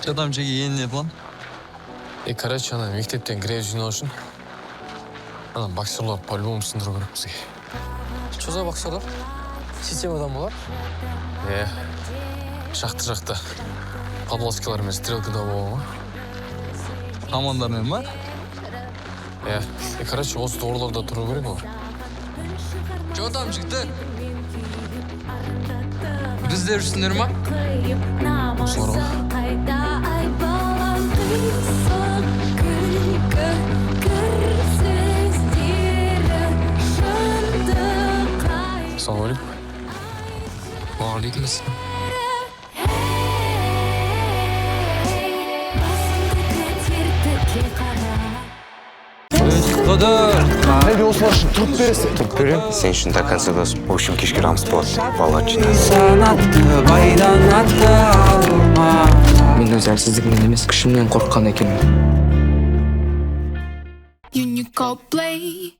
Жадамчыга эмне план? Короче, ана мектептен грек жиноо үчүн анан боксерлор по-любому сындыруу керек бизге. Что за боксерлар? Системадан болар? Жакта подвозкалар менен стрелкада болобу. Командар менен ба? Короче, осы торлорда туруу керек го. Жотамчыктар. Биздер үчүндөр ма? Осуларга. Assalamu alaikum. Вағалейкум ассалам. Sen үшін до конца дос. В общем, кешке рамс болады. Балалар жиналды. Мен өз әлсіздігімнен емес, күшімнен қорыққан екенмін. Unico play.